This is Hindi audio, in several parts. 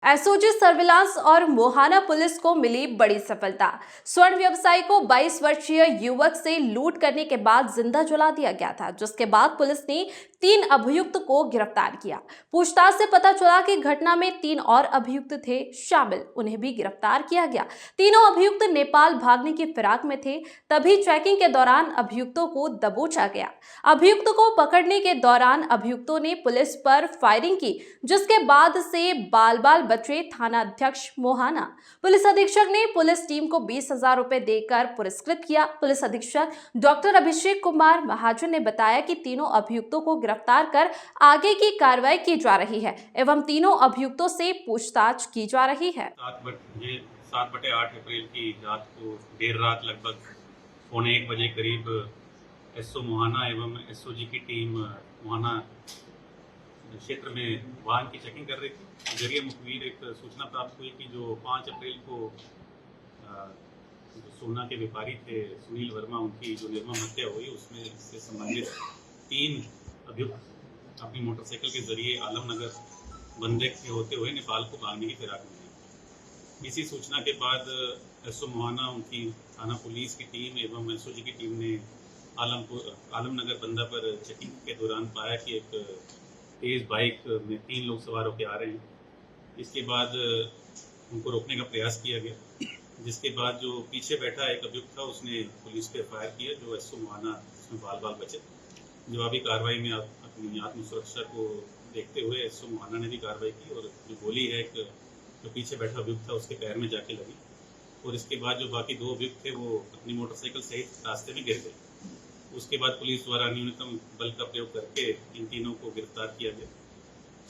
एसओजी सर्विलांस और मोहाना पुलिस को मिली बड़ी सफलता। स्वर्ण व्यवसायी को 22 वर्षीय युवक से लूट करने के बाद जिंदा जला दिया गया था, जिसके बाद पुलिस ने 3 अभियुक्त को गिरफ्तार किया। पूछताछ से पता चला कि घटना में 3 और अभियुक्त थे शामिल, उन्हें भी गिरफ्तार किया गया। तीनों अभियुक्त नेपाल भागने की फिराक में थे, तभी चेकिंग के दौरान अभियुक्तों को दबोचा गया। अभियुक्त को पकड़ने के दौरान अभियुक्तों ने पुलिस पर फायरिंग की, जिसके बाद से बाल बचे थाना अध्यक्ष मोहाना। पुलिस अधीक्षक ने पुलिस टीम को 20,000 रुपए देकर पुरस्कृत किया। पुलिस अधीक्षक डॉक्टर अभिषेक कुमार महाजन ने बताया कि तीनों अभियुक्तों को गिरफ्तार कर आगे की कार्रवाई की जा रही है एवं तीनों अभियुक्तों से पूछताछ की जा रही है। 7/8 अप्रैल की रात को देर रात लगभग 1:45 बजे करीब एसओ मोहाना एवं एसओजी की टीम मोहाना क्षेत्र में वाहन की चेकिंग कर रही थी। जरिए मुखबिर एक सूचना प्राप्त हुई कि जो 5 अप्रैल को जो सोना के व्यापारी थे सुनील वर्मा, उनकी जो निर्मम हत्या हुई उसमें से संबंधित 3 अभियुक्त अपनी मोटरसाइकिल के जरिए आलमनगर बंदे से होते हुए नेपाल को भागने की फिराक में थे। इसी सूचना के बाद एसओ मोहाना, उनकी थाना पुलिस की टीम एवं एसओजी की टीम ने आलमनगर बंदा पर चेकिंग के दौरान पाया कि एक तेज बाइक में 3 लोग सवार होकर आ रहे हैं। इसके बाद उनको रोकने का प्रयास किया गया, जिसके बाद जो पीछे बैठा एक अभियुक्त था उसने पुलिस पे फायर किया, जो एसओ मोहाना उसमें बाल बचे। जवाबी कार्रवाई में अपनी आत्मसुरक्षा को देखते हुए एसओ मोहाना ने भी कार्रवाई की और जो गोली है एक जो पीछे बैठा अभियुक्त था उसके पैर में जाके लगी और इसके बाद जो बाकी 2 अभियुक्त थे वो अपनी मोटरसाइकिल सहित रास्ते में गिर गए। उसके बाद पुलिस द्वारा न्यूनतम बल का प्रयोग करके इन तीनों को गिरफ्तार किया गया।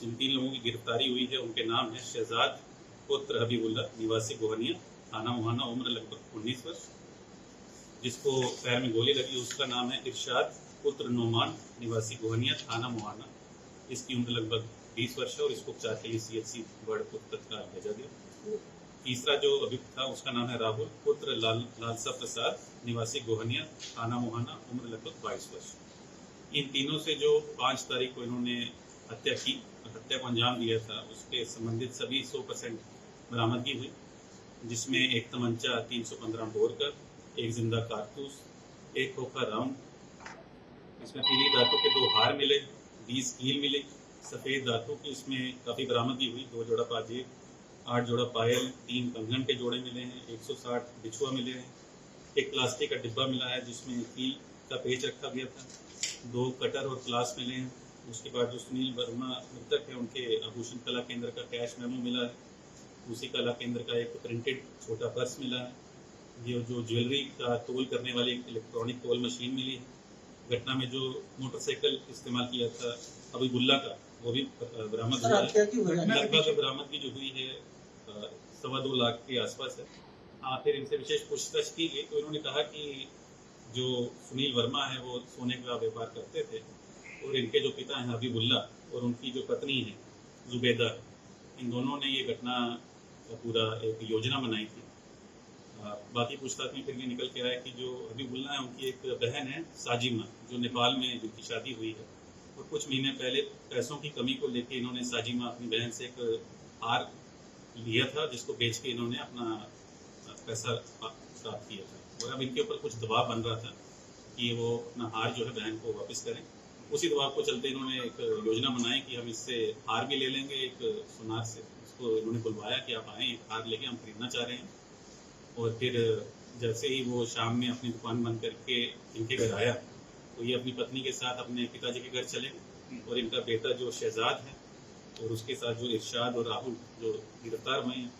जिन 3 लोगों की गिरफ्तारी हुई है उनके नाम है शहजाद पुत्र हबीबुल्ला निवासी गोहनिया, थाना मोहाना, उम्र लगभग 19 वर्ष। जिसको पैर में गोली लगी उसका नाम है इरशाद पुत्र नोमान निवासी गोहनिया, थाना मोहाना। इसकी उम्र लगभग 20 वर्ष है और इसको उपचार के लिए सीएचसी बड़पुर तत्काल भेजा गया। तीसरा जो अभियुक्त था उसका नाम है राहुल पुत्र लालसा प्रसाद निवासी गोहनिया, थाना मोहाना, उम्र लगभग 22 वर्ष। इन तीनों से जो 5 तारीख को इन्होंने हत्या को अंजाम दिया था उसके संबंधित सभी 100% बरामदगी हुई, जिसमें एक तमंचा 315 बोर का, एक जिंदा कारतूस, एक खोखा राउंड, इसमें पीली धातु के 2 हार मिले, 20 कील मिले, सफ़ेद धातु की इसमें काफ़ी बरामदगी हुई, 2 जोड़ा पाजेब, 8 जोड़ा पायल, 3 कंगन के जोड़े मिले हैं, 160 बिछुआ मिले हैं, एक प्लास्टिक का डिब्बा मिला है जिसमें कील का पेच रखा गया था, 2 कटर और प्लास मिले हैं। उसके बाद जो सुनील वर्मा मृतक है उनके आभूषण कला केंद्र का कैश मेमो मिला है, उसी कला केंद्र का एक प्रिंटेड छोटा पर्स मिला है, ये जो ज्वेलरी का तोल करने वाली इलेक्ट्रॉनिक तोल मशीन मिली है। घटना में जो मोटरसाइकिल इस्तेमाल किया था हबीबुल्ला का वो भी बरामद हुआ है। लगभग बरामदगी जो हुई है 2.25 लाख के आसपास है। फिर इनसे विशेष पूछताछ की गई तो इन्होंने कहा कि जो सुनील वर्मा है वो सोने का व्यापार करते थे और इनके जो पिता हैं हबीबुल्ला और उनकी जो पत्नी है जुबैदा, इन दोनों ने ये घटना का पूरा एक योजना बनाई थी। बाकी पूछताछ में फिर ये निकल के आया कि जो हबीबुल्ला है उनकी एक बहन है साजिमा, जो नेपाल में जिनकी शादी हुई है और कुछ महीने पहले पैसों की कमी को लेकर इन्होंने साजिमा अपनी बहन से एक हार लिया था, जिसको बेच के इन्होंने अपना पैसा प्राप्त किया था और अब इनके ऊपर कुछ दबाव बन रहा था कि वो अपना हार जो है बहन को वापस करें। उसी दबाव को चलते इन्होंने एक योजना बनाई कि हम इससे हार भी ले लेंगे एक सुनार से। उसको इन्होंने बुलवाया कि आप आएँ, एक हार लेके हम खरीदना चाह रहे हैं। और फिर जैसे ही वो शाम में अपनी दुकान बंद करके इनके घर आया तो ये अपनी पत्नी के साथ अपने पिताजी के घर चले और इनका बेटा जो शहजाद है और उसके साथ जो इरशाद और राहुल जो गिरफ्तार हुए हैं।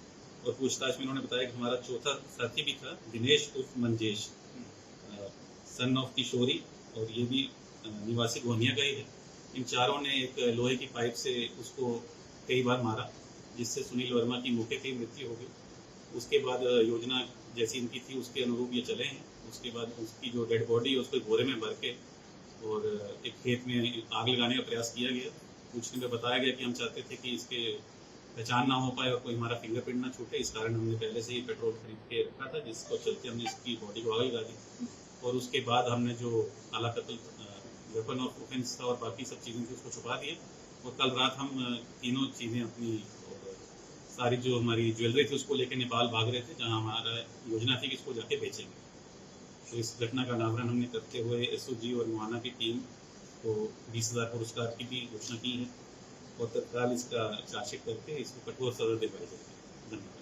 और पूछताछ में इन्होंने बताया कि हमारा चौथा साथी भी था दिनेश उर्फ मंजेश, सन ऑफ किशोरी, और ये भी निवासी गोहनिया का ही है। इन चारों ने एक लोहे की पाइप से उसको कई बार मारा, जिससे सुनील वर्मा की मौके पर मृत्यु हो गई। उसके बाद योजना जैसी इनकी थी उसके अनुरूप ये चले हैं। उसके बाद उसकी जो डेड बॉडी है उसको बोरे में भर के और एक खेत में आग लगाने का प्रयास किया गया। पूछने में बताया गया कि हम चाहते थे कि इसके पहचान ना हो पाए और कोई हमारा फिंगरप्रिंट ना छूटे, इस कारण हमने पहले से ही पेट्रोल खरीद के रखा था, जिसको चलते हमने इसकी बॉडी को आग लगा दी। और उसके बाद हमने जो काला कत्ल वेपन ऑफ ऑफेंस था और बाकी सब चीज़ें थी उसको छुपा दिए। और कल रात हम तीनों चीज़ें अपनी सारी जो हमारी ज्वेलरी थी उसको लेकर नेपाल भाग रहे थे, जहां हमारा योजना थी कि इसको जाके बेचेंगे। तो इस घटना का अनावरण हमने करते हुए एसओजी और मुहाना की टीम को 20,000 पुरस्कार की भी घोषणा की है और तत्काल इसका चार्जशीट करके इसको कठोर सजा दिलवाई जाएगी। धन्यवाद।